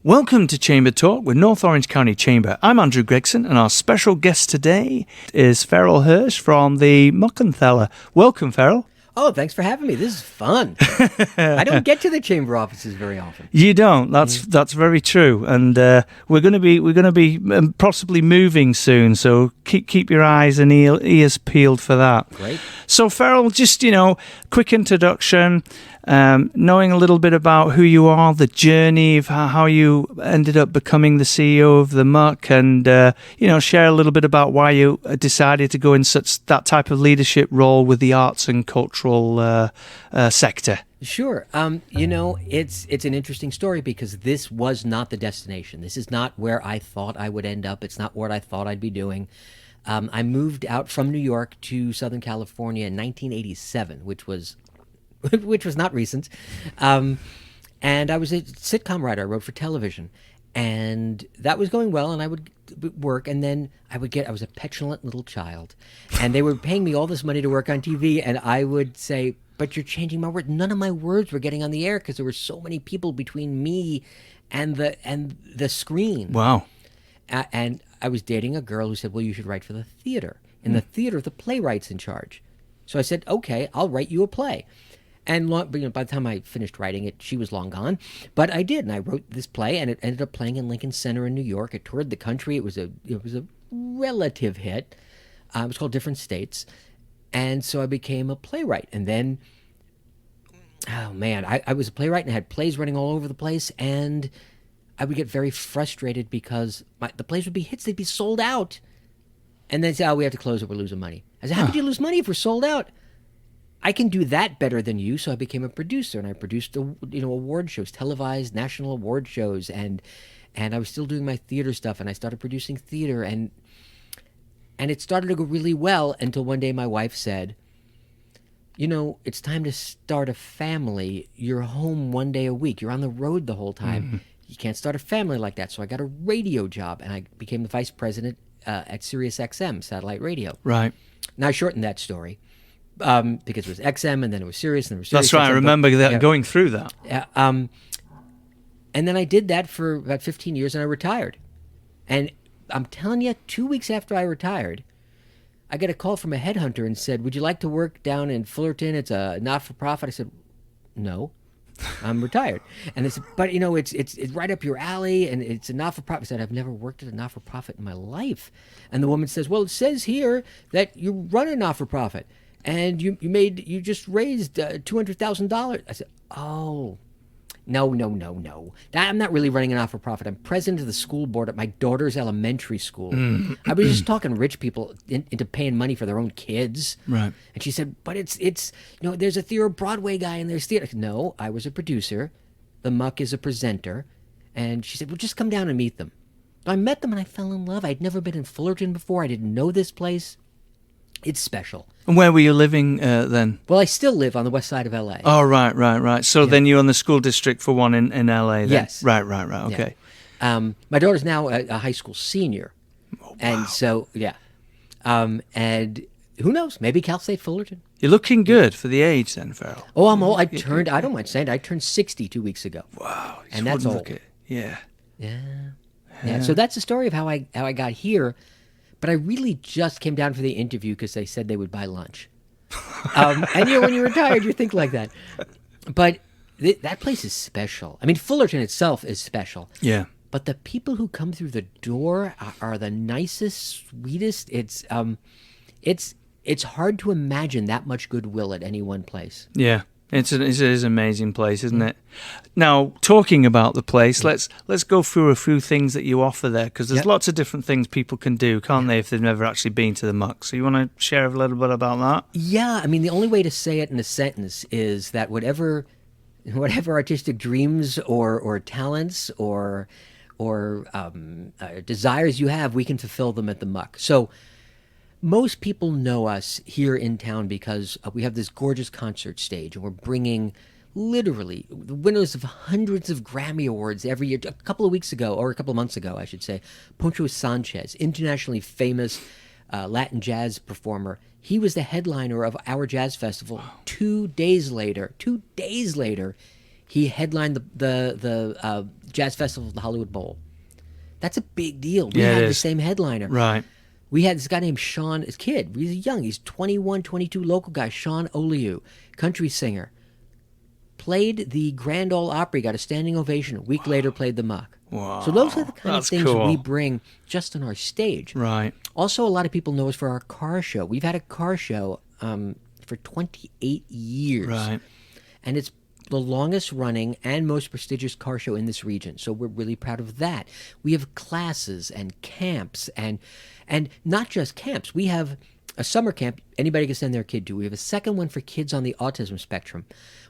Welcome to Chamber Talk with North Orange County Chamber. I'm Andrew Gregson, and our special guest today is Farrell Hirsch from the Muckenthaler. Welcome, Farrell. Oh, thanks for having me. This is fun. I don't get to the chamber offices very often. You don't. That's very true. And we're going to be possibly moving soon. So keep your eyes and ears peeled for that. Great. So Farrell, just quick introduction. Knowing a little bit about who you are, the journey of how you ended up becoming the CEO of the Muck, and share a little bit about why you decided to go in that type of leadership role with the arts and cultural sector. Sure. It's an interesting story because this was not the destination. This is not where I thought I would end up. It's not what I thought I'd be doing. I moved out from New York to Southern California in 1987, which was not recent. And I was a sitcom writer. I wrote for television. And that was going well, and I would work, and then I was a petulant little child. And they were paying me all this money to work on TV, and I would say, but you're changing my words. None of my words were getting on the air because there were so many people between me and the screen. Wow. And I was dating a girl who said, well, you should write for the theater. In the theater, the playwright's in charge. So I said, okay, I'll write you a play. And by the time I finished writing it, she was long gone. But I did, and I wrote this play, and it ended up playing in Lincoln Center in New York. It toured the country. It was a relative hit. It was called Different States. And so I became a playwright. And then, oh man, I was a playwright and I had plays running all over the place. And I would get very frustrated because the plays would be hits. They'd be sold out. And then say, oh, we have to close it. We're losing money. I said, how could you lose money if we're sold out? I can do that better than you, so I became a producer, and I produced award shows, televised national award shows, and I was still doing my theater stuff, and I started producing theater, and it started to go really well until one day my wife said, it's time to start a family. You're home one day a week. You're on the road the whole time. Mm-hmm. You can't start a family like that. So I got a radio job, and I became the vice president at Sirius XM, satellite radio. Right. Now, I shortened that story. Because it was XM, and then it was Sirius, and then it was Sirius. That's right. XM, I remember going through that. Yeah. And then I did that for about 15 years, and I retired. And I'm telling you, 2 weeks after I retired, I got a call from a headhunter and said, would you like to work down in Fullerton? It's a not-for-profit. I said, no, I'm retired. And they said, but, it's right up your alley, and it's a not-for-profit. I said, I've never worked at a not-for-profit in my life. And the woman says, well, it says here that you run a not-for-profit. And you just raised $200,000. I said, oh, no. I'm not really running a not-for-profit. I'm president of the school board at my daughter's elementary school. Mm. I was just talking rich people into paying money for their own kids. Right. And she said, but it's there's a theater Broadway guy and there's theater. I said, no, I was a producer. The Muck is a presenter. And she said, well, just come down and meet them. I met them and I fell in love. I'd never been in Fullerton before. I didn't know this place. It's special. And where were you living then? Well, I still live on the west side of L.A. Oh, right. So then you're in the school district for one in L.A. then? Yes. Right. Okay. Yeah. My daughter's now a high school senior. Oh, wow. And so, yeah. And who knows? Maybe Cal State Fullerton. You're looking good for the age then, Farrell. Oh, I'm old. I don't mind saying it, I turned 60 2 weeks ago. Wow. And that's old. Yeah. So that's the story of how I got here. But I really just came down for the interview because they said they would buy lunch. And when you're retired, you think like that. But that place is special. I mean, Fullerton itself is special. Yeah. But the people who come through the door are the nicest, sweetest. It's hard to imagine that much goodwill at any one place. Yeah. It is an amazing place, isn't it? Now, talking about the place, let's go through a few things that you offer there, because there's lots of different things people can do, can't they, if they've never actually been to the Muck? So you want to share a little bit about that? Yeah, I mean, the only way to say it in a sentence is that whatever artistic dreams or talents or desires you have, we can fulfill them at the Muck. So most people know us here in town because we have this gorgeous concert stage, and we're bringing literally the winners of hundreds of Grammy Awards every year. A couple of months ago, I should say, Poncho Sanchez, internationally famous Latin jazz performer. He was the headliner of our jazz festival. Wow. 2 days later, He headlined the jazz festival at the Hollywood Bowl. That's a big deal. We had the same headliner. Right. We had this guy named Sean, his kid. He's young. He's 21, 22, local guy. Sean Oliu, country singer. Played the Grand Ole Opry, got a standing ovation. A week later, played the Muck. Wow. So those are the kind of things cool. we bring just on our stage. Right. Also, a lot of people know us for our car show. We've had a car show for 28 years. Right. And it's the longest running and most prestigious car show in this region. So we're really proud of that. We have classes and camps and not just camps. We have a summer camp anybody can send their kid to. We have a second one for kids on the autism spectrum.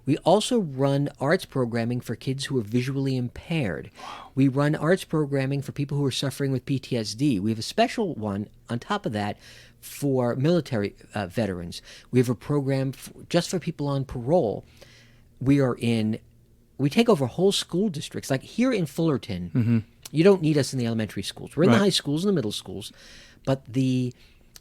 We also run arts programming for kids who are visually impaired. Wow. We run arts programming for people who are suffering with PTSD. We have a special one on top of that for military veterans. We have a program just for people on parole. We take over whole school districts. Like here in Fullerton, you don't need us in the elementary schools. We're in the high schools and the middle schools, but the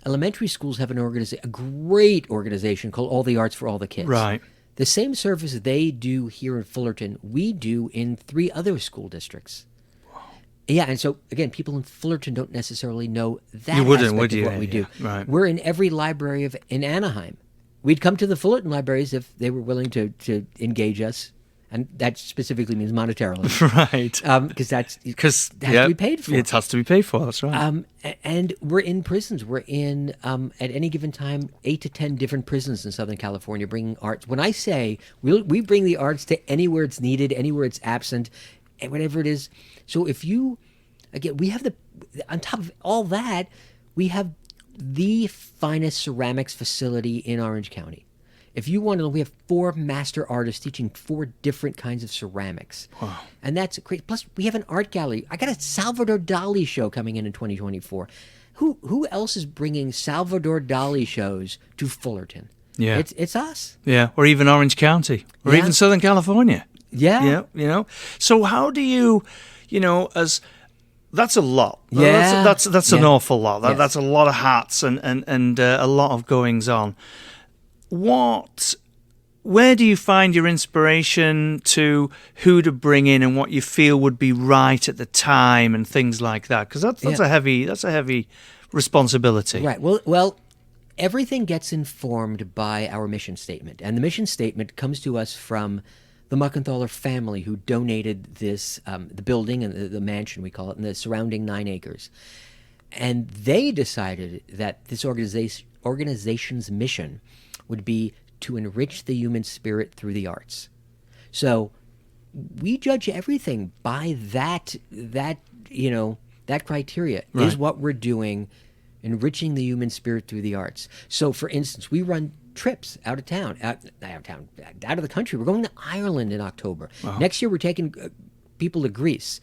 elementary schools have a great organization called All the Arts for All the Kids. Right. The same service they do here in Fullerton, we do in 3 other school districts. Wow. Yeah, and so, again, people in Fullerton don't necessarily know that you wouldn't, aspect would of you? what we do. Right. We're in every library in Anaheim. We'd come to the Fullerton libraries if they were willing to engage us. And that specifically means monetarily. Right. Because that has to be paid for. It has to be paid for, that's right. And we're in prisons. We're in, at any given time, 8 to 10 different prisons in Southern California bringing arts. When I say we bring the arts to anywhere it's needed, anywhere it's absent, and whatever it is. So if you, again, we have on top of all that, we have the finest ceramics facility in Orange County. If you want to know, we have 4 master artists teaching 4 different kinds of ceramics. Wow. And that's great. Plus, we have an art gallery. I got a Salvador Dali show coming in 2024. Who else is bringing Salvador Dali shows to Fullerton? Yeah. It's us. Yeah, or even Orange County, or even Southern California. Yeah. Yeah, So how do you, that's a lot. Yeah. That's an awful lot. That's a lot of hats and a lot of goings on. Where do you find your inspiration to who to bring in and what you feel would be right at the time and things like that? Because that's a heavy responsibility. Right. Well, everything gets informed by our mission statement, and the mission statement comes to us from the Muckenthaler family, who donated this the building and the mansion, we call it, and the surrounding 9 acres. And they decided that this organization's mission would be to enrich the human spirit through the arts. So we judge everything by that criteria. Right. Is what we're doing enriching the human spirit through the arts. So, for instance, we run trips out of the country. We're going to Ireland in October. Wow. Next year, we're taking people to Greece.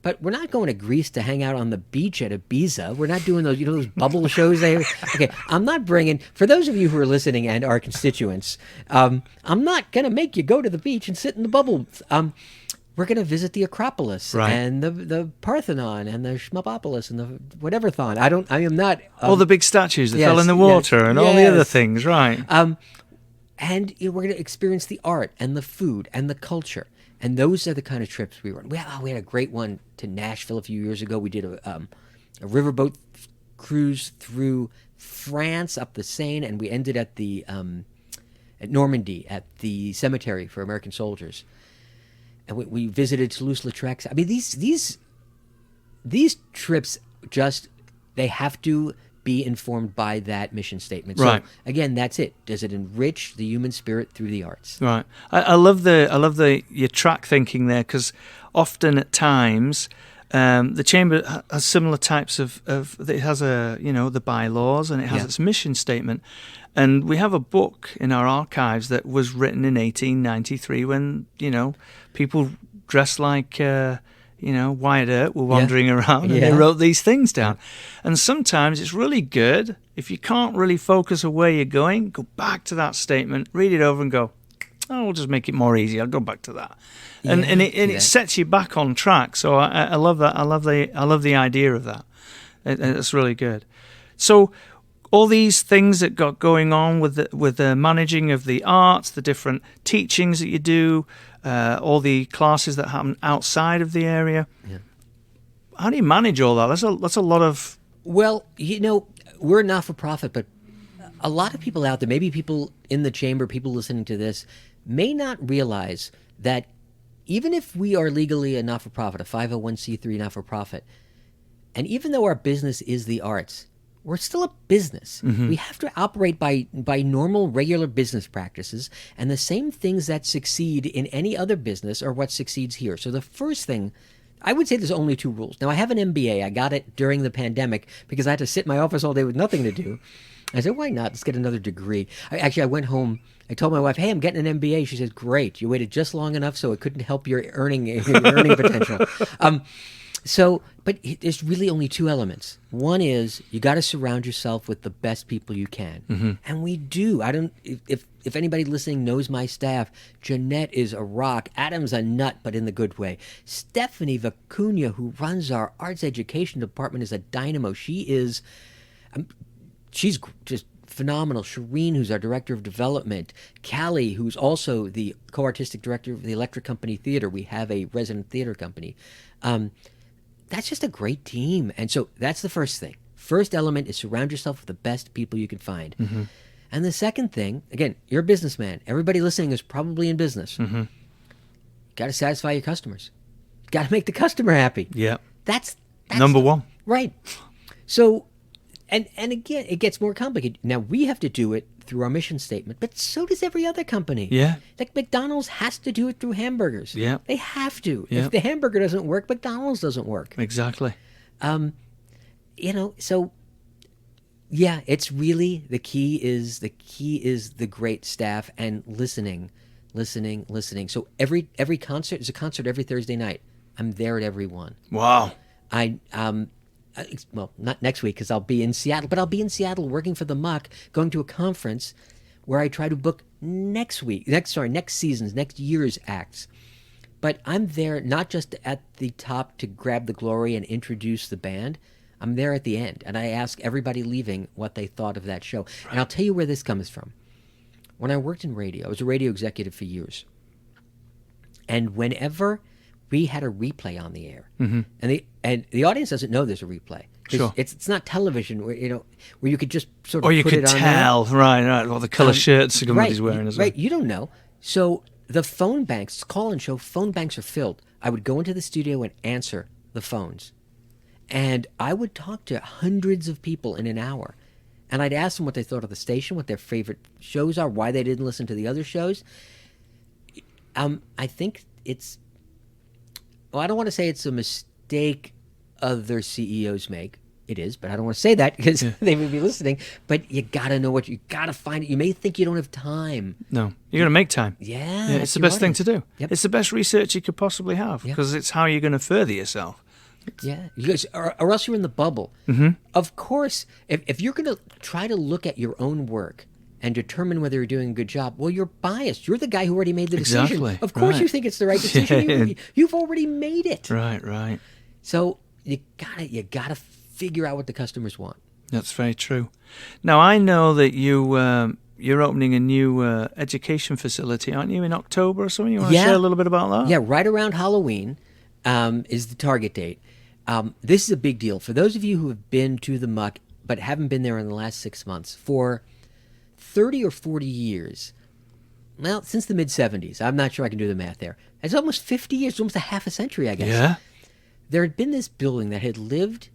But we're not going to Greece to hang out on the beach at Ibiza. We're not doing those bubble shows. Okay, I'm not bringing, for those of you who are listening and our constituents, I'm not going to make you go to the beach and sit in the bubble. We're going to visit the Acropolis and the Parthenon and the Schmopopolis and the whatever-thon. I am not... all the big statues that fell in the water and all the other things, right. And we're going to experience the art and the food and the culture. And those are the kind of trips we run. We had a great one to Nashville a few years ago. We did a riverboat cruise through France up the Seine, and we ended at at Normandy at the cemetery for American soldiers. And we visited Toulouse-Lautrec. I mean, these trips they have to be informed by that mission statement. Right. So again, that's it. Does it enrich the human spirit through the arts? Right. I love your track thinking there, because often at times the chamber has similar types of it has the bylaws, and it has its mission statement. And we have a book in our archives that was written in 1893 when people dressed like Wyatt Earp were wandering around, and they wrote these things down. And sometimes it's really good, if you can't really focus on where you're going, go back to that statement, read it over and go, we'll just make it more easy, I'll go back to that. And it sets you back on track. So I love that. I love the idea of that. It's really good. So all these things that got going on with the managing of the arts, the different teachings that you do, all the classes that happen outside of the area. Yeah. How do you manage all that? That's a lot of... Well, we're not for profit, but a lot of people out there, maybe people in the chamber, people listening to this, may not realize that even if we are legally a not-for-profit, a 501c3 not-for-profit, and even though our business is the arts, we're still a business. Mm-hmm. We have to operate by normal, regular business practices, and the same things that succeed in any other business are what succeeds here. So the first thing, I would say there's only 2 rules. Now, I have an MBA. I got it during the pandemic because I had to sit in my office all day with nothing to do. I said, why not? Let's get another degree. I went home. I told my wife, hey, I'm getting an MBA. She said, great. You waited just long enough so it couldn't help your earning potential. But there's really only 2 elements. One is you got to surround yourself with the best people you can. Mm-hmm. And we do. If anybody listening knows my staff, Jeanette is a rock. Adam's a nut, but in the good way. Stephanie Vicuña, who runs our arts education department, is a dynamo. She's just phenomenal. Shireen, who's our director of development. Callie, who's also the co-artistic director of the Electric Company Theater. We have a resident theater company. That's just a great team. And so that's the first thing. First element is surround yourself with the best people you can find. Mm-hmm. And the second thing, again, you're a businessman. Everybody listening is probably in business. Mm-hmm. You got to satisfy your customers. You got to make the customer happy. Yeah. That's number one. Right. So, and again, it gets more complicated. Now, we have to do it through our mission statement, but so does every other company. Yeah. Like McDonald's has to do it through hamburgers. Yeah. They have to. Yeah. If the hamburger doesn't work, McDonald's doesn't work. Exactly. So yeah, it's really the key is the great staff and listening. So every concert is a concert every Thursday night. I'm there at every one. Wow. Well, not next week because I'll be in Seattle, but I'll be in Seattle working for the Muck, going to a conference where I try to book next season's, next year's acts. But I'm there not just at the top to grab the glory and introduce the band. I'm there at the end, and I ask everybody leaving what they thought of that show. Right. And I'll tell you where this comes from. When I worked in radio, I was a radio executive for years. And whenever we had a replay on the air, mm-hmm. and the audience doesn't know there's a replay. Sure. It's not television where you could just sort of or you put could it on tell, there. Right, or the color shirts somebody's wearing as well. Right, you don't know. So the phone banks, call-in show, phone banks are filled. I would go into the studio and answer the phones. And I would talk to hundreds of people in an hour. And I'd ask them what they thought of the station, what their favorite shows are, why they didn't listen to the other shows. I think it's... Well, I don't want to say it's a mistake other CEOs make. It is, but I don't want to say that because they may be listening. But you got to know you got to find it. You may think you don't have time. No, you're going to make time. Yeah, it's the best thing to do. Yep. It's the best research you could possibly have because it's how you're going to further yourself. Yeah, you guys, or else you're in the bubble. Mm-hmm. Of course, if you're going to try to look at your own work and determine whether you're doing a good job, well, you're biased. You're the guy who already made the decision. Exactly. Of course right. you think it's the right decision. You've already made it. Right. So you gotta figure out what the customers want. That's very true. Now, I know that you're opening a new education facility, aren't you, in October or something? You want to share a little bit about that? Yeah, right around Halloween is the target date. This is a big deal. For those of you who have been to the Muck but haven't been there in the last 6 months, for 30 or 40 years, well, since the mid-'70s, I'm not sure I can do the math there. It's almost 50 years, almost a half a century, I guess. Yeah. There had been this building that had lived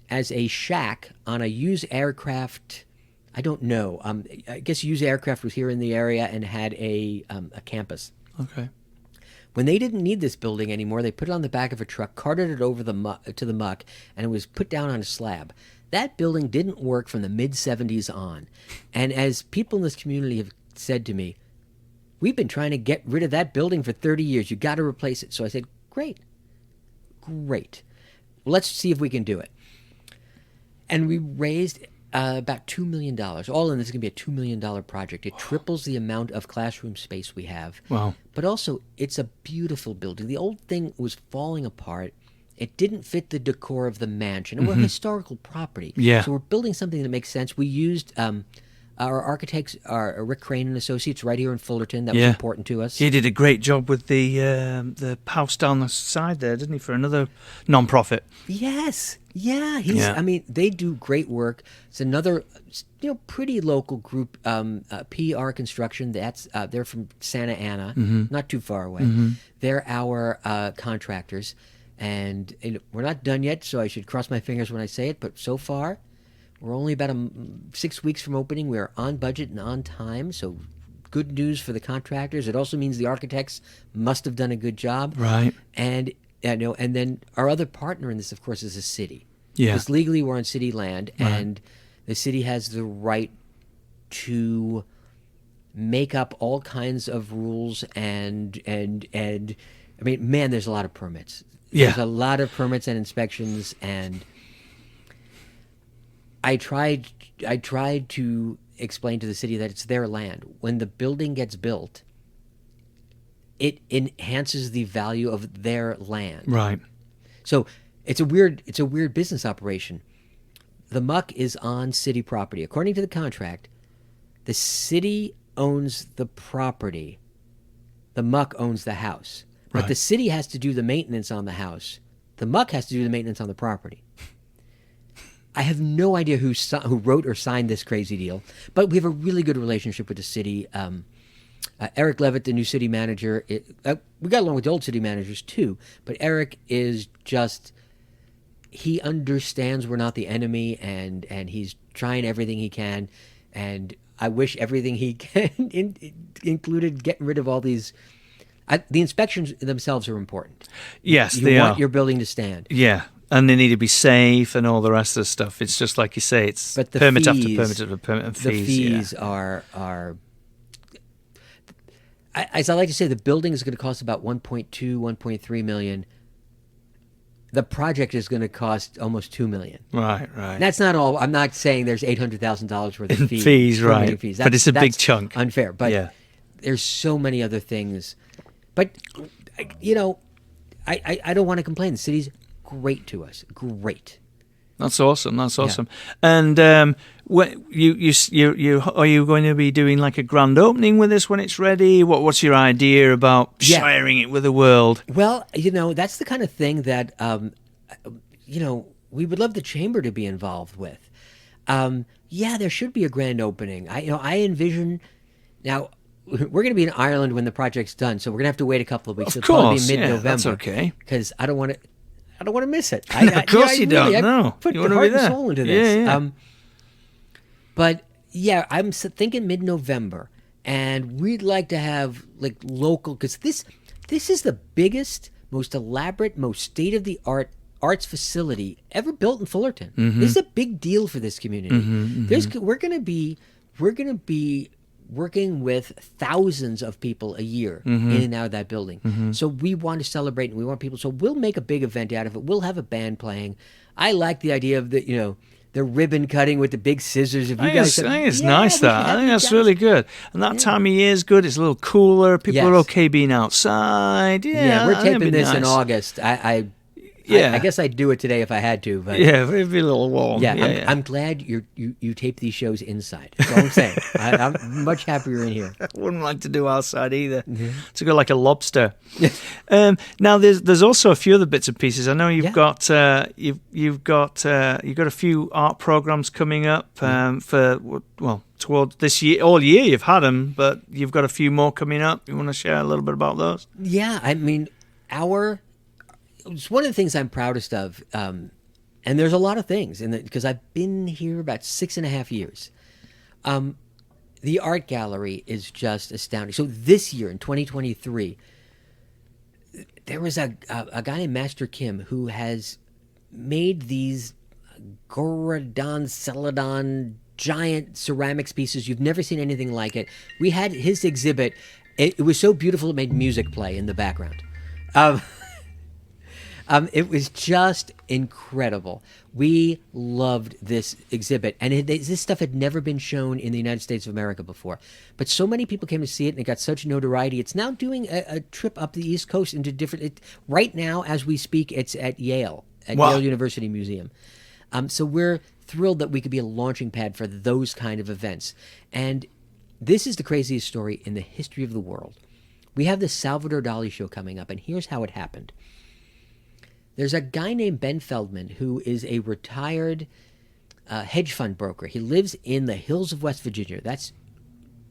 as a shack on a used aircraft. I don't know. I guess used aircraft was here in the area and had a campus. Okay. When they didn't need this building anymore, they put it on the back of a truck, carted it over to the Muck, and it was put down on a slab. That building didn't work from the mid-'70s on. And as people in this community have said to me, we've been trying to get rid of that building for 30 years. You got to replace it. So I said, great. Let's see if we can do it. And we raised about $2 million. All in this is going to be a $2 million project. It triples the amount of classroom space we have. Wow. But also, it's a beautiful building. The old thing was falling apart. It didn't fit the decor of the mansion. And we're a historical property. Yeah. So we're building something that makes sense. We used our architects are Rick Crane and Associates right here in Fullerton. That was important to us. He did a great job with the house down the side there, didn't he, for another non-profit? Yes. Yeah. I mean, they do great work. It's another, pretty local group, PR Construction. They're from Santa Ana, not too far away. They're our contractors. And we're not done yet, so I should cross my fingers when I say it. But so far, we're only about 6 weeks from opening. We are on budget and on time, so good news for the contractors. It also means the architects must have done a good job. Right. And and then our other partner in this, of course, is the city. Yeah. Because legally we're on city land, and the city has the right to make up all kinds of rules and I mean, man, there's a lot of permits. Yeah. There's a lot of permits and inspections, and I tried to explain to the city that it's their land. When the building gets built, it enhances the value of their land. Right. So it's a weird business operation. The muck is on city property. According to the contract, the city owns the property. The muck owns the house. But the city has to do the maintenance on the house. The muck has to do the maintenance on the property. I have no idea who wrote or signed this crazy deal, but we have a really good relationship with the city. Eric Levitt, the new city manager, we got along with the old city managers too, but Eric is just, he understands we're not the enemy, and he's trying everything he can, and I wish everything he can included getting rid of all these. The inspections themselves are important. Yes, they are. You want your building to stand. Yeah, and they need to be safe and all the rest of the stuff. It's just like you say, it's permit after permit after permit and fees. The fees are as I like to say, the building is going to cost about 1.2, 1.3 million. The project is going to cost almost $2 million. Right. That's not all. I'm not saying there's $800,000 worth of fees. Fees, right. Fees. But it's a big chunk. Unfair. But there's so many other things. But, I don't want to complain. The city's great to us. Great. That's awesome. And what you are you going to be doing like a grand opening with this when it's ready? What's your idea about sharing it with the world? Well, that's the kind of thing that we would love the chamber to be involved with. There should be a grand opening. I envision now. We're going to be in Ireland when the project's done, so we're going to have to wait a couple of weeks. Of course, it'll probably be mid-November. That's okay. Because I don't want to miss it. Of course you don't. No, put you the heart and soul into this. Yeah. I'm thinking mid-November, and we'd like to have like local, because this is the biggest, most elaborate, most state-of-the-art arts facility ever built in Fullerton. This is a big deal for this community. We're going to be working with thousands of people a year in and out of that building. So we want to celebrate, and we want people. So we'll make a big event out of it. We'll have a band playing. I like the idea of the ribbon cutting with the big scissors. I think it's nice that. I think that's really good. And that time of year is good. It's a little cooler. People are okay being outside. Yeah, we're taping this in August. I guess I'd do it today if I had to. But it'd be a little warm. I'm glad you tape these shows inside. That's all I'm saying. I'm much happier in here. I wouldn't like to do outside either. To go like a lobster. Now there's also a few other bits and pieces. I know you've got you've got a few art programs coming up towards this year. All year you've had them, but you've got a few more coming up. You want to share a little bit about those? Yeah, I mean it's one of the things I'm proudest of, and there's a lot of things, because I've been here about 6.5 years. The art gallery is just astounding. So this year, in 2023, there was a guy named Master Kim who has made these Gorodon, Celadon, giant ceramics pieces. You've never seen anything like it. We had his exhibit. It was so beautiful it made music play in the background. It was just incredible. We loved this exhibit, and this stuff had never been shown in the United States of America before. But so many people came to see it, and it got such notoriety. It's now doing a trip up the East Coast into different. Right now, as we speak, it's at Yale, Yale University Museum. So we're thrilled that we could be a launching pad for those kind of events. And this is the craziest story in the history of the world. We have the Salvador Dali show coming up, and here's how it happened. There's a guy named Ben Feldman who is a retired hedge fund broker. He lives in the hills of West Virginia. That's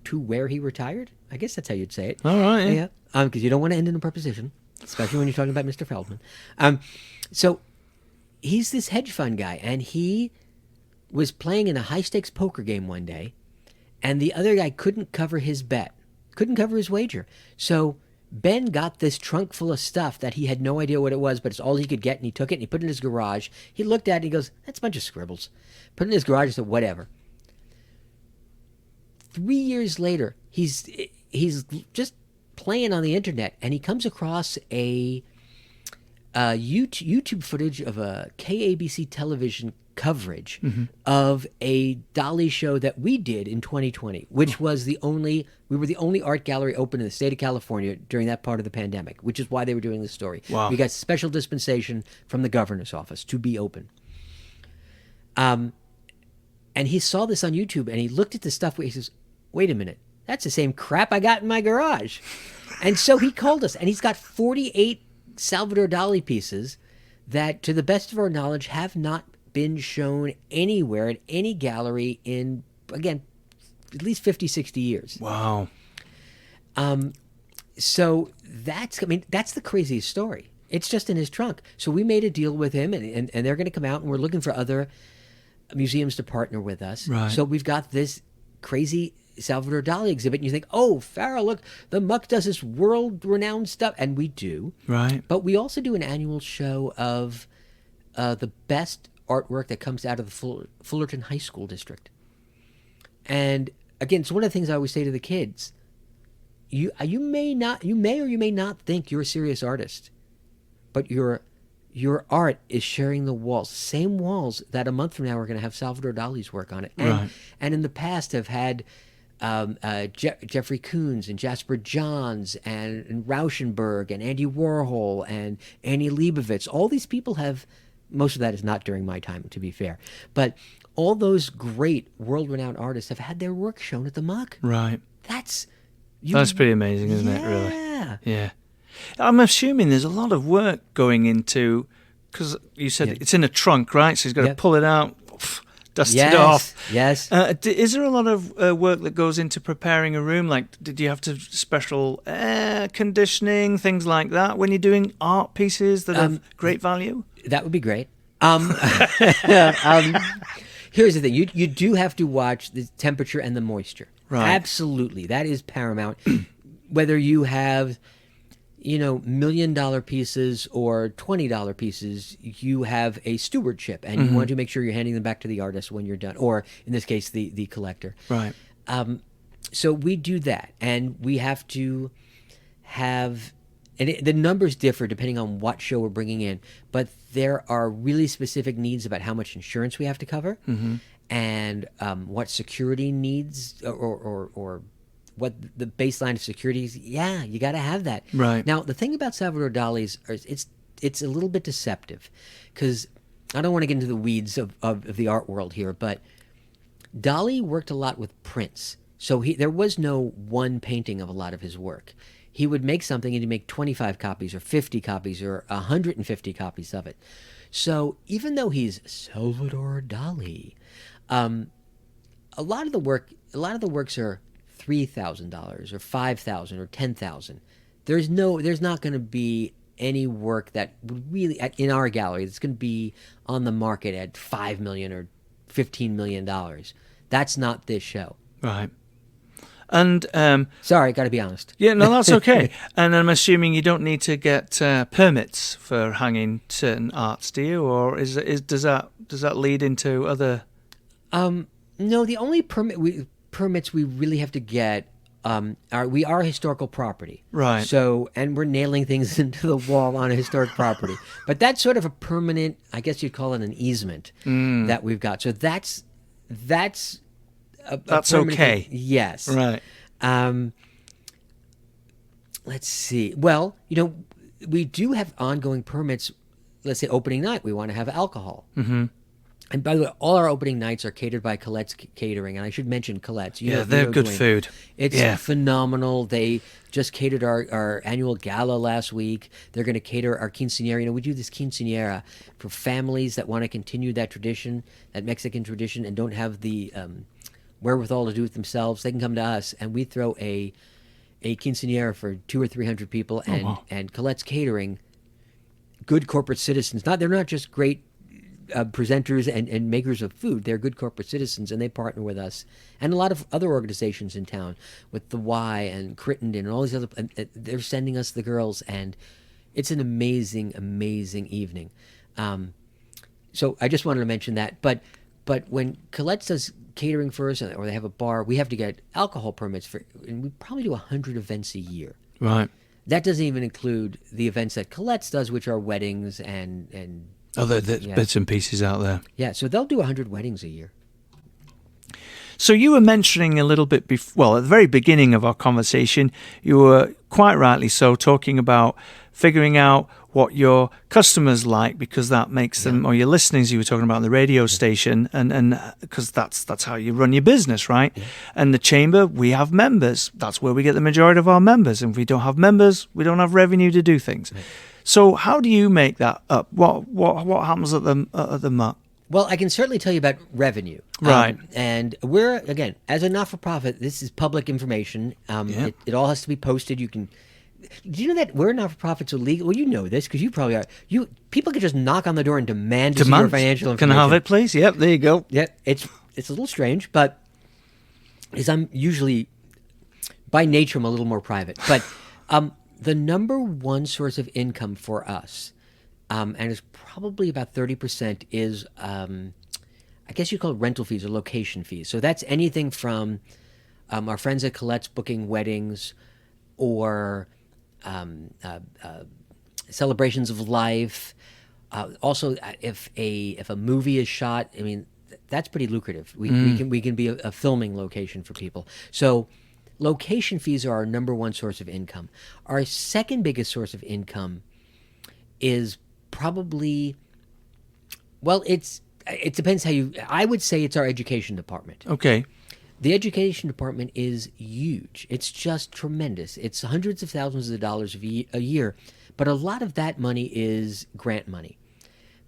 to where he retired? I guess that's how you'd say it. All right. Yeah. Because you don't want to end in a preposition, especially when you're talking about Mr. Feldman. So he's this hedge fund guy, and he was playing in a high-stakes poker game one day, and the other guy couldn't cover his bet, couldn't cover his wager. So Ben got this trunk full of stuff that he had no idea what it was, but it's all he could get, and he took it and he put it in his garage. He looked at it and he goes, "That's a bunch of scribbles." Put it in his garage and said, "Whatever." 3 years later, he's just playing on the internet, and he comes across a YouTube footage of a KABC television coverage of a Dali show that we did in 2020, which was we were the only art gallery open in the state of California during that part of the pandemic, which is why they were doing this story. Wow. We got special dispensation from the governor's office to be open. And he saw this on YouTube, and he looked at the stuff where he says, "Wait a minute, that's the same crap I got in my garage." And so he called us, and he's got 48 Salvador Dali pieces that, to the best of our knowledge, have not been shown anywhere at any gallery in, again, at least 50, 60 years. Wow. So that's the craziest story. It's just in his trunk. So we made a deal with him, and they're going to come out, and we're looking for other museums to partner with us. Right. So we've got this crazy Salvador Dali exhibit, and you think, "Oh, Farrell, look, the Muck does this world-renowned stuff," and we do. Right. But we also do an annual show of the best artwork that comes out of the Fullerton High School district. And again, it's one of the things I always say to the kids. You may or you may not think you're a serious artist, but your art is sharing the walls, same walls that a month from now we're going to have Salvador Dali's work on it. And in the past have had Jeffrey Koons and Jasper Johns and Rauschenberg and Andy Warhol and Annie Leibovitz. All these people have. Most of that is not during my time, to be fair. But all those great world-renowned artists have had their work shown at the Muck. Right. That's pretty amazing, isn't it, really? Yeah. Yeah. I'm assuming there's a lot of work going into, because you said it's in a trunk, right? So he's got to pull it out, dust it off. Yes. Is there a lot of work that goes into preparing a room? Like, did you have to special air conditioning, things like that, when you're doing art pieces that have great value? That would be great. Here's the thing. You do have to watch the temperature and the moisture. Right. Absolutely. That is paramount. Whether you have, $1 million pieces or $20 pieces, you have a stewardship, and you want to make sure you're handing them back to the artist when you're done, or in this case, the collector. Right. So we do that, and we have to have... And the numbers differ depending on what show we're bringing in, but there are really specific needs about how much insurance we have to cover, and what security needs, or what the baseline of security is. Yeah, you got to have that. Right. Now, the thing about Salvador Dali's is it's a little bit deceptive, because I don't want to get into the weeds of the art world here, but Dali worked a lot with prints, so there was no one painting of a lot of his work. He would make something and he'd make 25 copies or 50 copies or 150 copies of it. So even though he's Salvador Dali, a lot of the works are $3,000 or $5,000 or $10,000. There's not going to be any work that would really, in our gallery, that's going to be on the market at $5 million or $15 million. That's not this show. Right. And sorry, got to be honest. Yeah, no, that's okay. And I'm assuming you don't need to get permits for hanging certain arts, do you? Or does that lead into other? No, the only permits we really have to get we are a historical property. Right. So, and we're nailing things into the wall on a historic property. But that's sort of a permanent, I guess you'd call it an easement that we've got. So that's That's permanent okay. thing. Yes. Right. Let's see. Well, we do have ongoing permits. Let's say opening night, we want to have alcohol. Mm-hmm. And by the way, all our opening nights are catered by Colette's Catering, and I should mention Colette's. They're good Dwayne. food. It's phenomenal. They just catered our annual gala last week. They're going to cater our quinceañera. We do this quinceañera for families that want to continue that tradition, that Mexican tradition, and don't have the wherewithal to do it themselves. They can come to us, and we throw a quinceañera for 200 or 300 people, and Colette's Catering, good corporate citizens. They're not just great presenters and makers of food. They're good corporate citizens, and they partner with us and a lot of other organizations in town, with the Y and Crittenden and all these other. And they're sending us the girls, and it's an amazing, amazing evening. So I just wanted to mention that. But when Colette does catering for us, or they have a bar, we have to get alcohol permits and we probably do 100 events a year. Right. That doesn't even include the events that Colette's does, which are weddings and other bits and pieces out there. Yeah, so they'll do 100 weddings a year. So you were mentioning a little bit before, at the very beginning of our conversation, you were quite rightly so talking about figuring out what your customers like, because that makes them, or your listeners, you were talking about on the radio station, and because that's how you run your business, right? Yeah. And the chamber, we have members. That's where we get the majority of our members. And if we don't have members, we don't have revenue to do things. Right. So how do you make that up? What happens at the Muck? Well, I can certainly tell you about revenue. Right. And we're, again, as a not-for-profit, this is public information. It all has to be posted. Do you know that we're not-for-profits are legal? Well, you know this because you probably are. People can just knock on the door and demand to see your financial information. Can I have it, please? Yep, there you go. Yeah, it's a little strange, but because I'm usually, by nature, I'm a little more private. But the number one source of income for us, and it's probably about 30%, is I guess you call it rental fees or location fees. So that's anything from our friends at Colette's booking weddings, or celebrations of life. Also, if a movie is shot, I mean, that's pretty lucrative. We can be a filming location for people. So location fees are our number one source of income. Our second biggest source of income is probably, well, it depends how I would say it's our education department. Okay. The education department is huge. It's just tremendous. It's hundreds of thousands of dollars a year, but a lot of that money is grant money.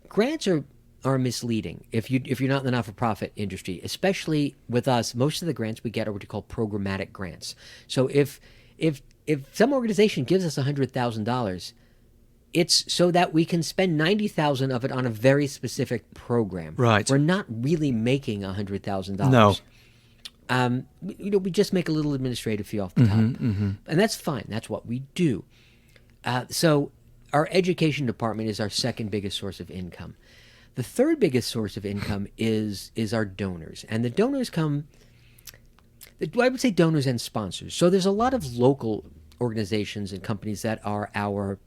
Grants are misleading if you're not in the not-for-profit industry, especially with us. Most of the grants we get are what you call programmatic grants. So if some organization gives us $100,000, it's so that we can spend $90,000 of it on a very specific program. Right. We're not really making $100,000. No. We just make a little administrative fee off the top, and that's fine. That's what we do. So our education department is our second biggest source of income. The third biggest source of income is our donors, and the donors come. I would say donors and sponsors. So there's a lot of local organizations and companies that are our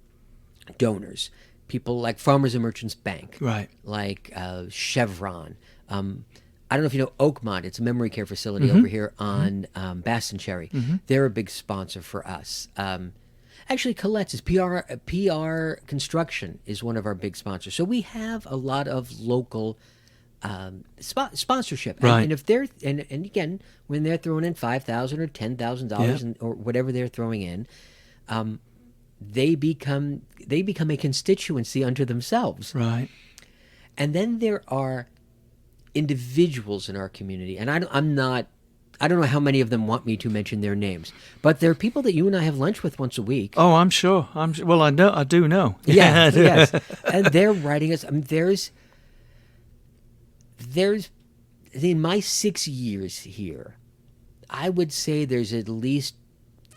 donors. People like Farmers and Merchants Bank, right? Like Chevron. I don't know if you know Oakmont. It's a memory care facility over here on Baston Cherry. They're a big sponsor for us. Actually, Colette's is PR Construction is one of our big sponsors. So we have a lot of local sponsorship. Right. And if they're and again, when they're throwing in $5,000 or $10,000 or whatever they're throwing in, they become a constituency unto themselves. Right. And then there are individuals in our community, and I don't know how many of them want me to mention their names, but there are people that you and I have lunch with once a week. Oh, I'm sure. Well, I do know. Yeah, yes. And they're writing us. I mean, there's in my 6 years here, I would say there's at least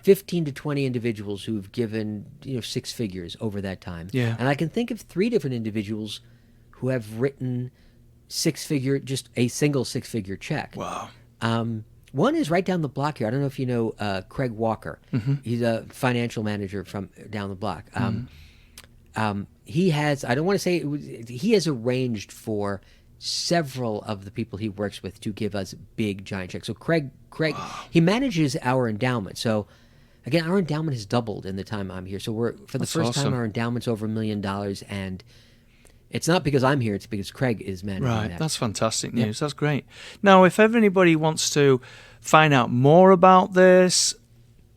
15 to 20 individuals who've given six figures over that time. Yeah. And I can think of 3 different individuals who have written just a single six-figure check. Wow. One is right down the block here. I don't know if you know Craig Walker. He's a financial manager from down the block. He has, I don't want to say, he has arranged for several of the people he works with to give us big, giant checks. So Craig, he manages our endowment. So again, our endowment has doubled in the time I'm here. So for the first time, our endowment's over $1 million, and it's not because I'm here, it's because Craig is managing that. Right, that's fantastic news. That's great. Now, if anybody wants to find out more about this,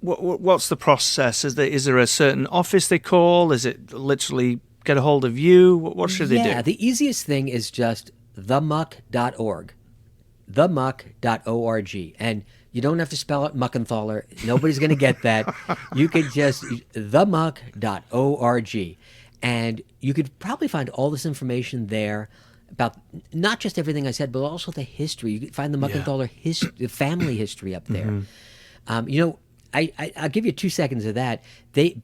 what's the process? Is there a certain office they call? Is it literally get a hold of you? What should they do? Yeah, the easiest thing is just themuck.org. Themuck.org. And you don't have to spell it Muckenthaler. Nobody's going to get that. You could just themuck.org. And you could probably find all this information there about not just everything I said, but also the history. You could find the Muckenthaler the family history up there. I'll give you 2 seconds of that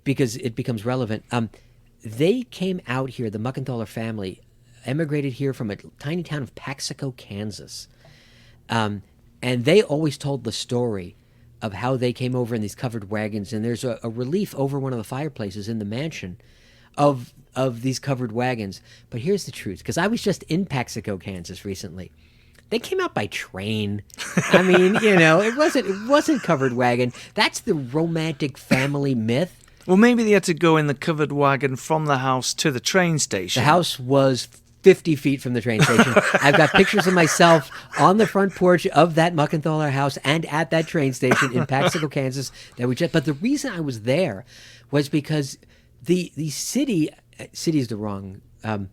because it becomes relevant. They came out here, the Muckenthaler family emigrated here from a tiny town of Paxico, Kansas. And they always told the story of how they came over in these covered wagons. And there's a relief over one of the fireplaces in the mansion of these covered wagons. But here's the truth, because I was just in Paxico, Kansas recently. They came out by train. I mean, it wasn't covered wagon. That's the romantic family myth. Well, maybe they had to go in the covered wagon from the house to the train station. The house was 50 feet from the train station. I've got pictures of myself on the front porch of that Muckenthaler house and at that train station in Paxico, Kansas. But the reason I was there was because the city is the wrong term.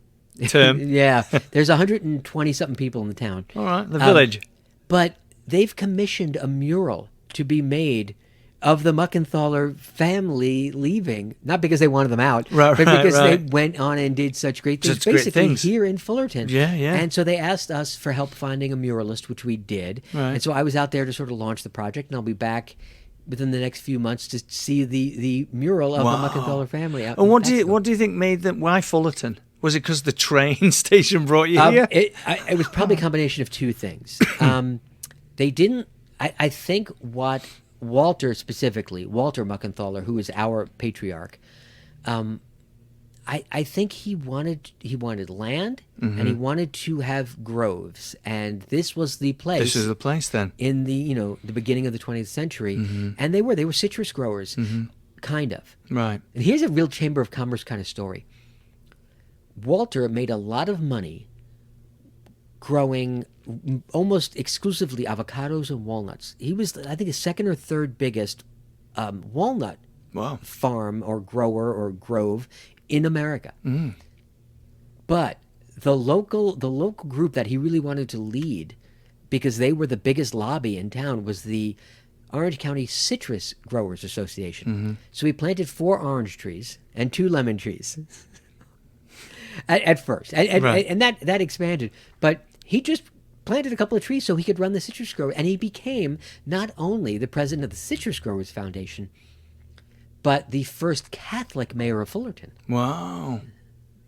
Yeah, there's 120-something people in the town. All right, the village. But they've commissioned a mural to be made of the Muckenthaler family leaving, not because they wanted them out, but because they went on and did such great things, basically here in Fullerton. Yeah. And so they asked us for help finding a muralist, which we did. Right. And so I was out there to sort of launch the project, and I'll be back within the next few months to see the mural of the Muckenthaler family. And what do you think made them? Why Fullerton? Was it because the train station brought you here? It was probably a combination of two things. They didn't. I think what Walter Muckenthaler, who is our patriarch, I think he wanted land, and he wanted to have groves, and this was the place. This is the place then in the beginning of the 20th century, and they were citrus growers, kind of. Right. And here's a real Chamber of Commerce kind of story. Walter made a lot of money growing almost exclusively avocados and walnuts. He was, I think, the second or third biggest walnut farm or grower or grove in America. But the local group that he really wanted to lead, because they were the biggest lobby in town, was the Orange County Citrus Growers Association. So he planted 4 orange trees and 2 lemon trees at first, and that expanded. But he just planted a couple of trees so he could run the citrus grower, and he became not only the president of the Citrus Growers Foundation, but the first Catholic mayor of Fullerton. Wow.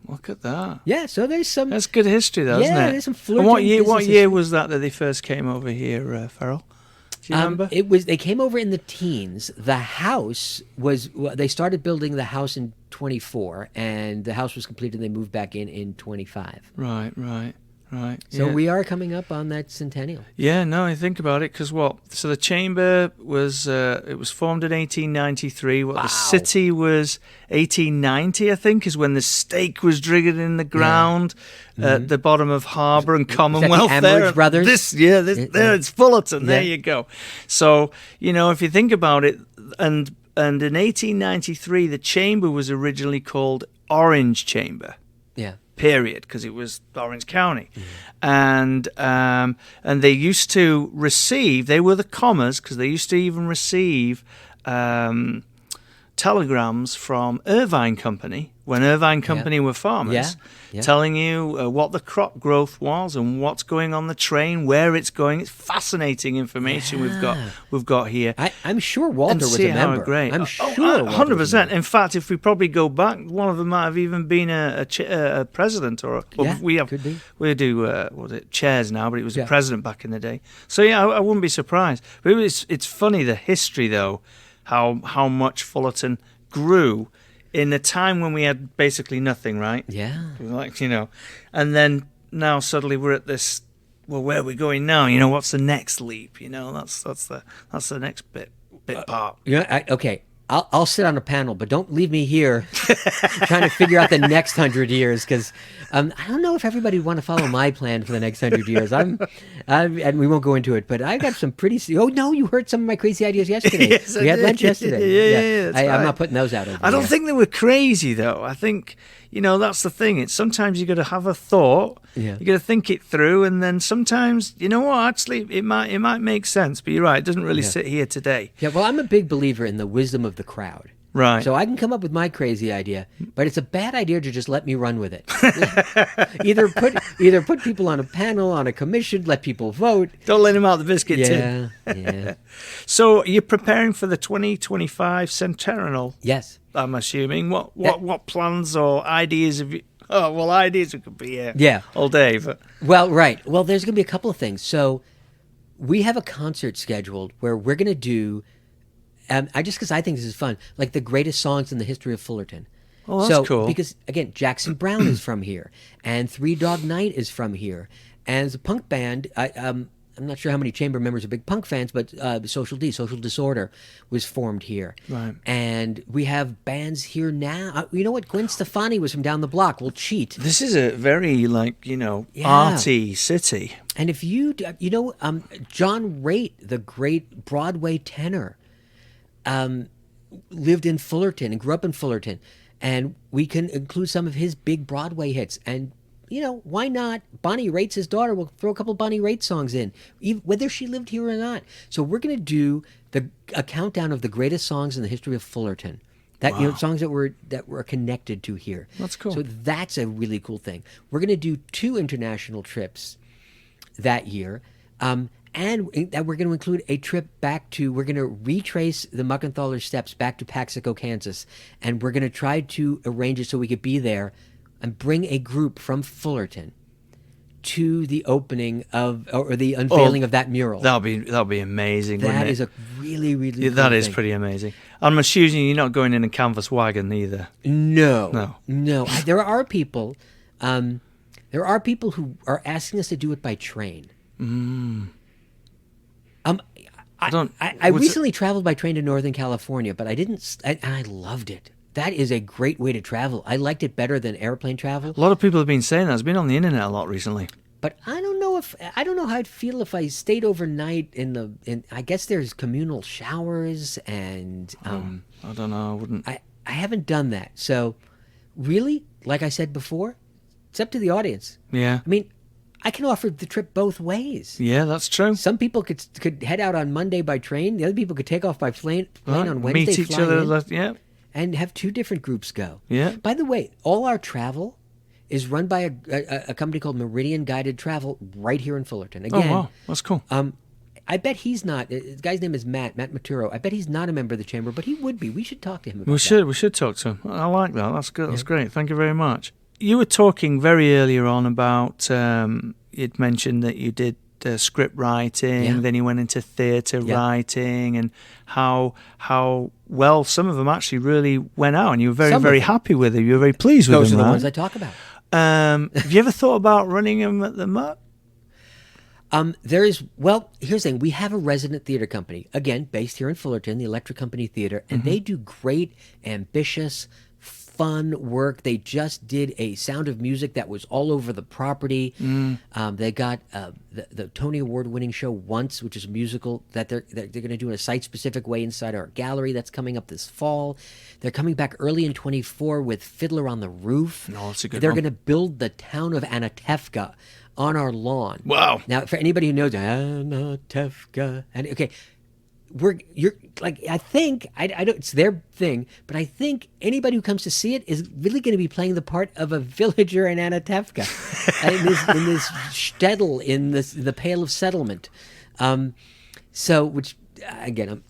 Look at that. Yeah, so there's some... That's good history, though, isn't it? Yeah, there's some Fullerton And what year was that they first came over here, Farrell? Do you remember? They came over in the teens. The house was... They started building the house in 24, and the house was completed, and they moved back in 25. Right. So we are coming up on that centennial. Yeah, no, I think about it, because so the chamber was it was formed in 1893. The city was 1890, I think, is when the stake was drigged in the ground at the bottom of Harbour and Commonwealth. Is that the Amherst Brothers? It's Fullerton. There you go. So if you think about it, and in 1893, the chamber was originally called Orange Chamber. Yeah. Period, because it was Orange County, and they used to receive. They were the commas, because they used to even receive telegrams from Irvine Company, when Irvine Company were farmers, telling you what the crop growth was and what's going on the train, where it's going. It's fascinating information we've got here. I'm sure Walter was a member. Great. I'm sure 100%. In fact, if we probably go back, one of them might have even been a president or we do chairs now, but it was a president back in the day. So I wouldn't be surprised. But it's funny, the history though, how much Fullerton grew in a time when we had basically nothing, right? Yeah. Like, and then now suddenly we're at this, well, where are we going now? What's the next leap? That's the next bit part. Okay. I'll sit on a panel, but don't leave me here trying to figure out the next 100 years, because I don't know if everybody would want to follow my plan for the next 100 years. And we won't go into it, but I got some pretty. Oh no, you heard some of my crazy ideas yesterday. Yes, we had lunch yesterday. Yeah. I'm not putting those out. I don't think they were crazy though. I think that's the thing. It's sometimes you got to have a thought. Yeah. You got to think it through, and then sometimes actually it might make sense. But you're right, it doesn't really sit here today. Yeah. Well, I'm a big believer in the wisdom of the crowd. Right. So I can come up with my crazy idea, but it's a bad idea to just let me run with it. either put people on a panel, on a commission, let people vote. Don't let them out the biscuit tin. Yeah. So you're preparing for the 2025 Centennial. Yes. I'm assuming. What plans or ideas have you? Oh, well, ideas could be here all day. But Well, right. Well, there's going to be a couple of things. So we have a concert scheduled where we're going to do. Because I think this is fun, like the greatest songs in the history of Fullerton. Oh, that's cool. Because, again, Jackson Browne is from here, and Three Dog Night is from here. And as a punk band, I'm not sure how many chamber members are big punk fans, but Social Disorder, was formed here. Right. And we have bands here now. You know what? Gwen Stefani was from down the block. We'll cheat. This is a very, arty city. And if you, John Raitt, the great Broadway tenor, lived in Fullerton and grew up in Fullerton, and we can include some of his big Broadway hits. And why not? Bonnie Raitt's his daughter. We'll throw a couple Bonnie Raitt songs in, whether she lived here or not. So we're going to do a countdown of the greatest songs in the history of Fullerton. Songs that were connected to here. That's cool. So that's a really cool thing. We're going to do 2 international trips that year. And that we're going to include a trip we're going to retrace the Muckenthaler steps back to Paxico, Kansas. And we're going to try to arrange it so we could be there and bring a group from Fullerton to the opening or the unveiling of that mural. That'll be amazing, wouldn't it? That is a really, really cool that is thing. pretty amazing. I'm assuming you're not going in a canvas wagon either. No. There are people who are asking us to do it by train. I recently traveled by train to Northern California, but I didn't. I loved it. That is a great way to travel. I liked it better than airplane travel. A lot of people have been saying that. It's been on the internet a lot recently. But I don't know how I'd feel if I stayed overnight I guess there's communal showers and I don't know. I wouldn't. I haven't done that. So really, like I said before, it's up to the audience. Yeah. I mean, I can offer the trip both ways. Yeah, that's true. Some people could head out on Monday by train. The other people could take off by plane on Wednesday. Meet each other. And have 2 different groups go. Yeah. By the way, all our travel is run by a company called Meridian Guided Travel right here in Fullerton. Again, oh wow, that's cool. I bet he's not. The guy's name is Matt Maturo. I bet he's not a member of the chamber, but he would be. We should talk to him about that. We should talk to him. I like that. That's good. That's great. Thank you very much. You were talking very earlier on about you'd mentioned that you did script writing, then you went into theatre writing, and how well some of them actually really went out, and you were very happy with them. You were very pleased with them. Those are the right? ones I talk about. Have you ever thought about running them at the Muck? Here's the thing. We have a resident theater company, again, based here in Fullerton, the Electric Company Theater, and they do great, ambitious, fun work. They just did a Sound of Music that was all over the property. They got the Tony Award-winning show Once, which is a musical that they're going to do in a site-specific way inside our gallery. That's coming up this fall. They're coming back early in 24 with Fiddler on the Roof. No, that's a good They're one. going to build the town of Anatevka on our lawn. Wow. Now, for anybody who knows Anatevka, you're like, I think I don't, it's their thing, but I think anybody who comes to see it is really going to be playing the part of a villager in Anatevka, in this shtetl, in the Pale of Settlement. So, which again,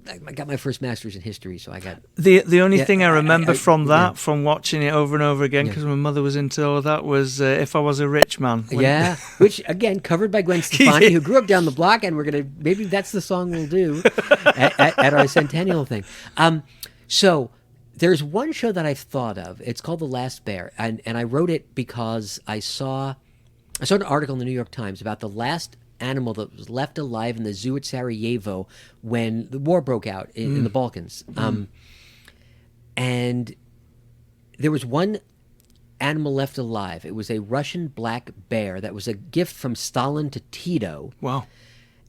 I got my first master's in history, so I got the only thing I remember from watching it over and over again, because my mother was into all of that, was If I Was a Rich Man. Which again covered by Gwen Stefani, who grew up down the block, and maybe that's the song we'll do at our centennial thing. So there's one show that I've thought of. It's called The Last Bear, and I wrote it because I saw an article in the New York Times about the last animal that was left alive in the zoo at Sarajevo when the war broke out in the Balkans. And there was one animal left alive. It was a Russian black bear that was a gift from Stalin to Tito. Wow.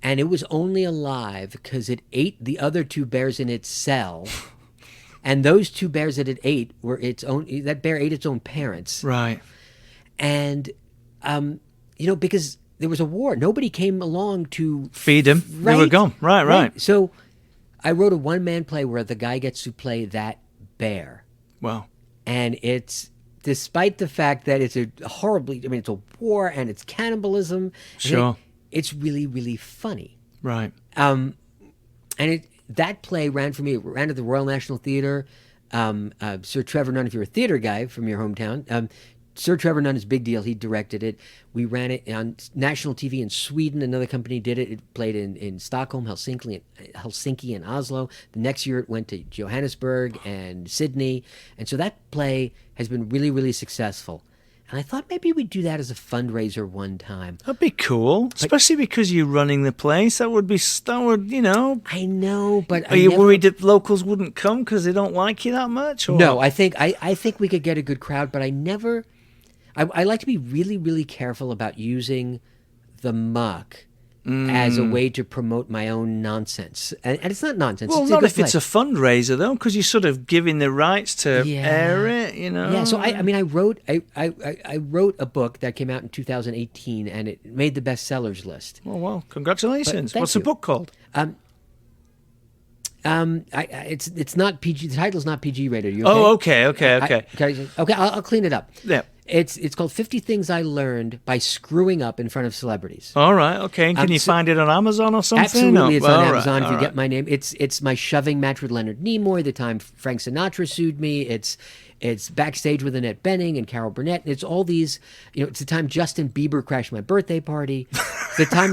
And it was only alive because it ate the other two bears in its cell. And those two bears that it ate were that bear ate its own parents. Right. And, because there was a war. Nobody came along to feed him. Right? They were gone. Right. So I wrote a one-man play where the guy gets to play that bear. Wow. And it's, despite the fact that it's it's a war and it's cannibalism. Sure. It's really, really funny. Right. And that play ran for me. It ran at the Royal National Theatre. Sir Trevor Nunn, if you're a theater guy from your hometown, Sir Trevor Nunn is a big deal. He directed it. We ran it on national TV in Sweden. Another company did it. It played in Stockholm, Helsinki, and Oslo. The next year it went to Johannesburg and Sydney. And so that play has been really, really successful. And I thought maybe we'd do that as a fundraiser one time. That'd be cool, especially because you're running the place. That would, I know, but Are you worried that locals wouldn't come because they don't like you that much? Or? No, I think we could get a good crowd, but I like to be really, really careful about using the muck as a way to promote my own nonsense. And it's not nonsense. Well, it's not if play. it's a fundraiser, though, because you're sort of giving the rights to air it, Yeah, so I wrote a book that came out in 2018, and it made the bestsellers list. Oh, well, congratulations. What's the book called? It's not PG. The title's not PG rated. You okay? Okay. I'll clean it up. Yeah. It's called 50 Things I Learned by Screwing Up in Front of Celebrities. All right, okay. And can you find it on Amazon or something? Absolutely, it's on Amazon if you get my name. It's my shoving match with Leonard Nimoy, the time Frank Sinatra sued me. It's Backstage with Annette Bening and Carol Burnett. And it's all these, it's the time Justin Bieber crashed my birthday party. It's the time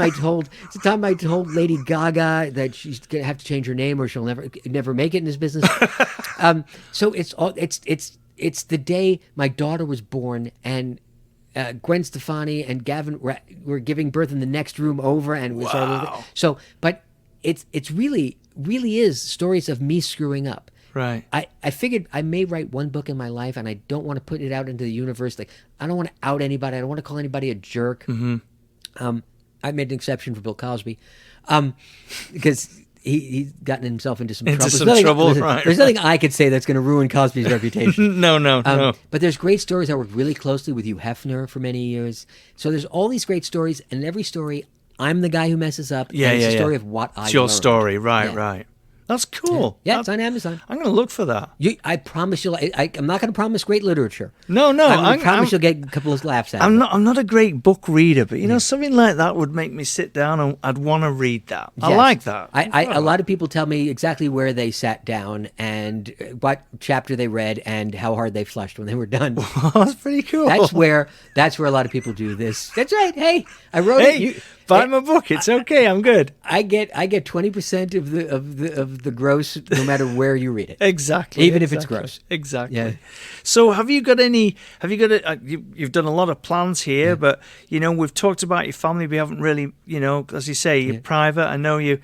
I told Lady Gaga that she's going to have to change her name or she'll never make it in this business. So it's the day my daughter was born, and Gwen Stefani and Gavin were giving birth in the next room over, and so. But it's really is stories of me screwing up. Right. I figured I may write one book in my life, and I don't want to put it out into the universe. Like, I don't want to out anybody. I don't want to call anybody a jerk. Mm-hmm. I made an exception for Bill Cosby, because he's gotten himself into some trouble. There's nothing I could say that's going to ruin Cosby's reputation. No. But there's great stories. I worked really closely with Hugh Hefner for many years. So there's all these great stories, and in every story, I'm the guy who messes up. It's a story of what I learned. It's your story, right. That's cool. Yeah, it's on Amazon. I'm going to look for that. I promise you'll. I'm not going to promise great literature. No. I promise you'll get a couple of laughs out of it. I'm not a great book reader, but something like that would make me sit down and I'd want to read that. Yes. I like that. A lot of people tell me exactly where they sat down and what chapter they read and how hard they flushed when they were done. That's pretty cool. That's where a lot of people do this. That's right. Hey, I wrote it. Buy my book. It's okay. I'm good. I get 20% of the gross, no matter where you read it. Exactly. Even if it's gross. Exactly. Yeah. So you've done a lot of plans here, but we've talked about your family. We haven't really, as you say, you're private. I know you're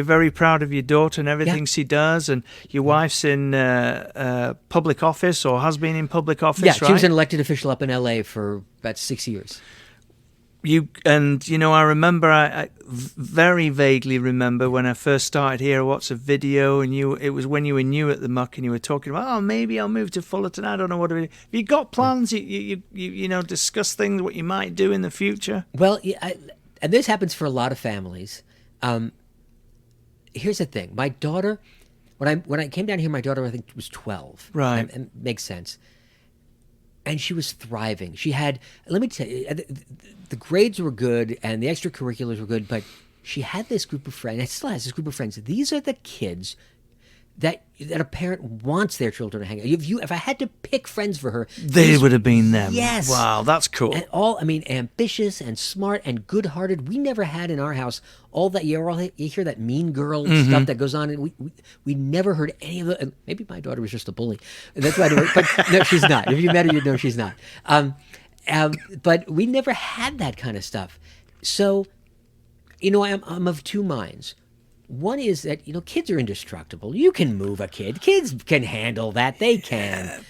very proud of your daughter and everything she does, and your wife's in public office or has been in public office. Yeah, right? She was an elected official up in LA for about 6 years. I remember, I very vaguely remember when I first started here, I watched a video, and it was when you were new at the Muck, and you were talking about, maybe I'll move to Fullerton. I don't know what it is. Have you got plans? You discuss things, what you might do in the future? Well, and this happens for a lot of families. here's the thing. My daughter, when I came down here, my daughter I think was 12. Right. And makes sense. And she was thriving. She had, let me tell you, the grades were good and the extracurriculars were good, but she had this group of friends, and still has this group of friends. These are the kids that a parent wants their children to hang out. If I had to pick friends for her, They would have been them. Yes. Wow, that's cool. And ambitious and smart and good-hearted. We never had in our house all that. You hear that mean girl stuff that goes on, and we never heard any of it. Maybe my daughter was just a bully. That's why. But no, she's not. If you met her, you'd know she's not. But we never had that kind of stuff. So, I'm of two minds. One is that, kids are indestructible. You can move a kid. Kids can handle that. They can.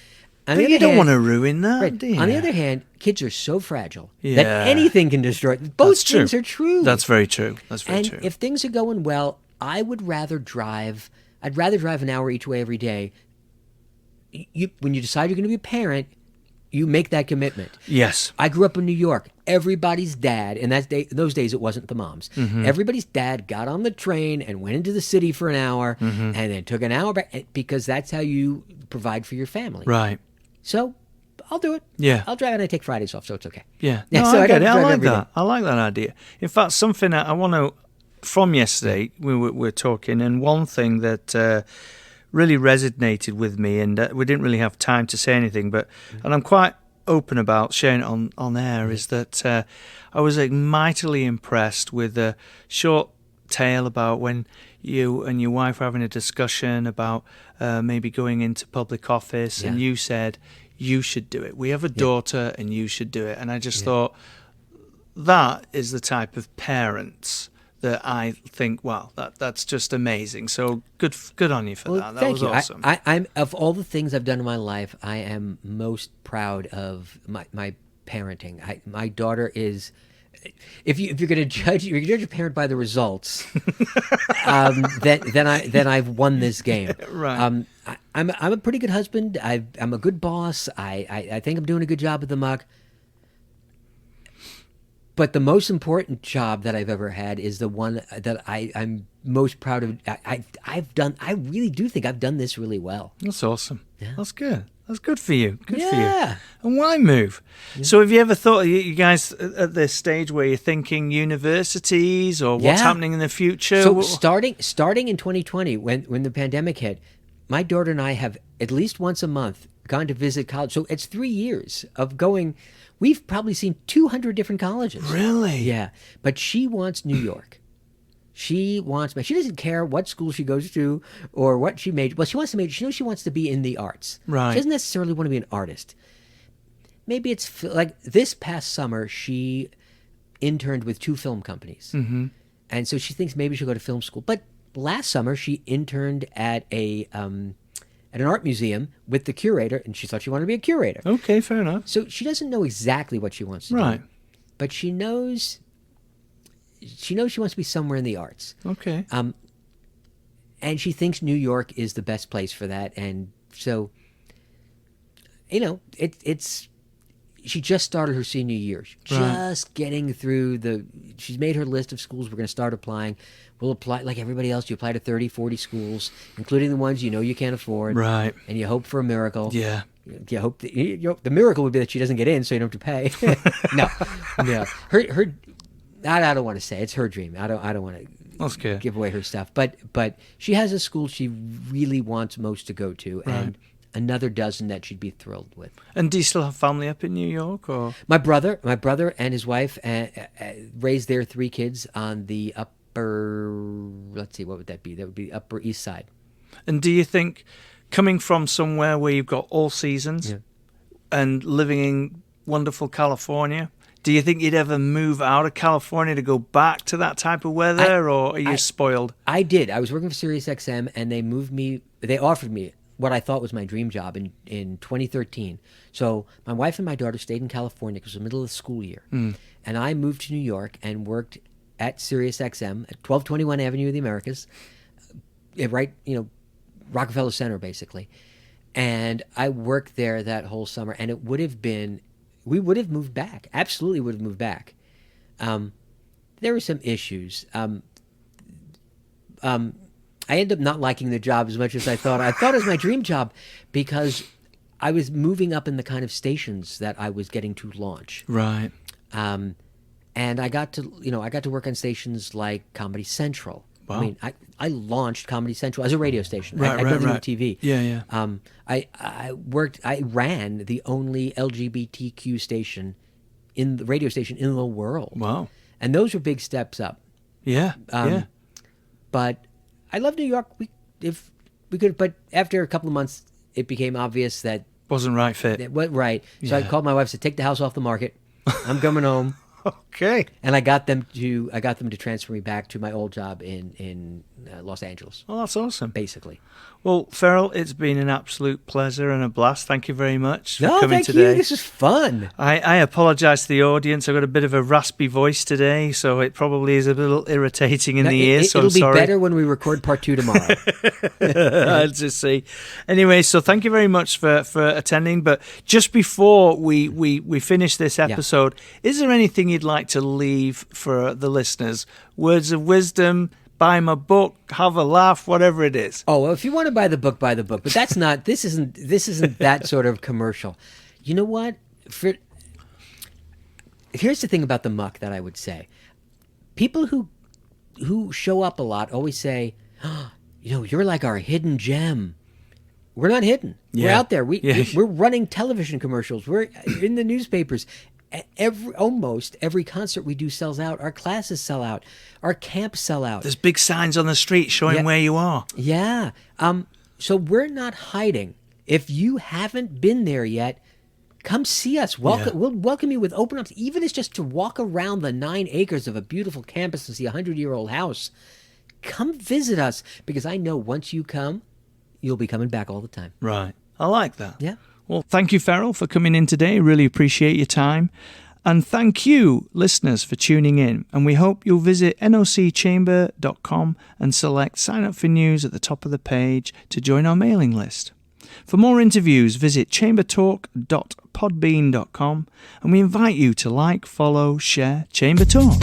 But you don't want to ruin that, right. do you? On the other hand, kids are so fragile that anything can destroy them. Both things are true. That's very true. That's very true. And if things are going well, I'd rather drive an hour each way every day. When you decide you're going to be a parent, you make that commitment. Yes. I grew up in New York. Everybody's dad, and those days it wasn't the moms. Mm-hmm. Everybody's dad got on the train and went into the city for an hour and then took an hour back because that's how you provide for your family. Right. So I'll do it. Yeah. I'll drive and I take Fridays off, so it's okay. Yeah. Yeah, No, so I I get don't it. I drive like every that. day. I like that idea. In fact, something I want to, from yesterday, we were talking, and one thing that really resonated with me, and we didn't really have time to say anything, but and I'm quite open about sharing it on air, is that I was mightily impressed with a short tale about when you and your wife were having a discussion about maybe going into public office, and you said, you should do it. We have a daughter and you should do it. And I just thought, that is the type of parents that I think, wow, that's just amazing. So good on you for that. That was awesome. I'm of all the things I've done in my life, I am most proud of my parenting. My daughter is, if you're going to judge a parent by the results, then I've won this game. Right. I'm a pretty good husband. I'm a good boss. I think I'm doing a good job at the Muck. But the most important job that I've ever had is the one that I'm most proud of. I really do think I've done this really well. That's awesome. Yeah. That's good. That's good for you. Good for you. Yeah. And why move? Yeah. So have you ever thought, you guys at this stage where you're thinking universities or what's happening in the future? So starting in 2020, when the pandemic hit, my daughter and I have at least once a month gone to visit college. So it's 3 years of going. We've probably seen 200 different colleges. Really? Yeah. But she wants New York. She doesn't care what school she goes to or what she majors. Well, she wants to major. She knows she wants to be in the arts. Right. She doesn't necessarily want to be an artist. Maybe it's like this past summer, she interned with 2 film companies. Mm-hmm. And so she thinks maybe she'll go to film school. But last summer, she interned at an art museum with the curator, and she thought she wanted to be a curator. Okay, fair enough. So she doesn't know exactly what she wants to do. But she knows she wants to be somewhere in the arts. Okay. And she thinks New York is the best place for that. And so, it's she just started her senior year. Just getting through she's made her list of schools we're going to start applying. We'll apply like everybody else. You apply to 30, 40 schools, including the ones you can't afford. Right. And you hope for a miracle. Yeah. You hope the miracle would be that she doesn't get in, so you don't have to pay. No. Her. I don't want to say it's her dream. I don't want to give away her stuff. But she has a school she really wants most to go to, and another dozen that she'd be thrilled with. And do you still have family up in New York, or my brother and his wife raised their 3 kids on the upper? Let's see, what would that be? That would be Upper East Side. And do you think, coming from somewhere where you've got all seasons and living in wonderful California, do you think you'd ever move out of California to go back to that type of weather, or are you spoiled? I did. I was working for SiriusXM, and they offered me what I thought was my dream job in 2013. So my wife and my daughter stayed in California because it was the middle of the school year. And I moved to New York and worked at SiriusXM at 1221 Avenue of the Americas, right, Rockefeller Center, basically. And I worked there that whole summer, and we would have moved back. Absolutely would have moved back. There were some issues. I ended up not liking the job as much as I thought. I thought it was my dream job because I was moving up in the kind of stations that I was getting to launch. Right. And I got to work on stations like Comedy Central. Wow. I mean, I launched Comedy Central as a radio station. Right, I built it on right. TV. Yeah. I ran the only LGBTQ station in the radio station in the world. Wow. And those were big steps up. Yeah. Yeah. But I love New York. If we could, but after a couple of months, it became obvious that Wasn't right fit. it wasn't right. So I Yeah. called my wife, said, "Take the house off the market. I'm coming home." Okay. And I got them to transfer me back to my old job in Los Angeles, Well, that's awesome. basically. Well, Farrell, it's been an absolute pleasure and a blast. Thank you very much for No, coming thank today. you. This is fun. I apologise to the audience. I've got a bit of a raspy voice today, so it probably is a little irritating in the ears. So It'll I'm be sorry. better when we record part 2 tomorrow. I'll just see. Anyway, so thank you very much for attending. But just before we finish this episode, is there anything you'd like to leave for the listeners? Words of wisdom, buy my book, have a laugh, whatever it is. Oh, well, if you want to buy the book, buy the book. But that's not. This isn't that sort of commercial. You know what? Here's the thing about the Muck that I would say. People who show up a lot always say, oh, you're like our hidden gem. We're not hidden. We're Yeah. out there. We're running television commercials. We're in the newspapers. Almost every concert we do sells out. Our classes sell out. Our camps sell out. There's big signs on the street showing Yeah. where you are. Yeah. So we're not hiding. If you haven't been there yet, come see us. We'll welcome you with open arms. Even if it's just to walk around the 9 acres of a beautiful campus and see a 100-year-old house. Come visit us, because I know once you come, you'll be coming back all the time. Right. I like that. Yeah. Well, thank you, Farrell, for coming in today. Really appreciate your time. And thank you, listeners, for tuning in. And we hope you'll visit nocchamber.com and select Sign Up for News at the top of the page to join our mailing list. For more interviews, visit chambertalk.podbean.com, and we invite you to like, follow, share Chamber Talk.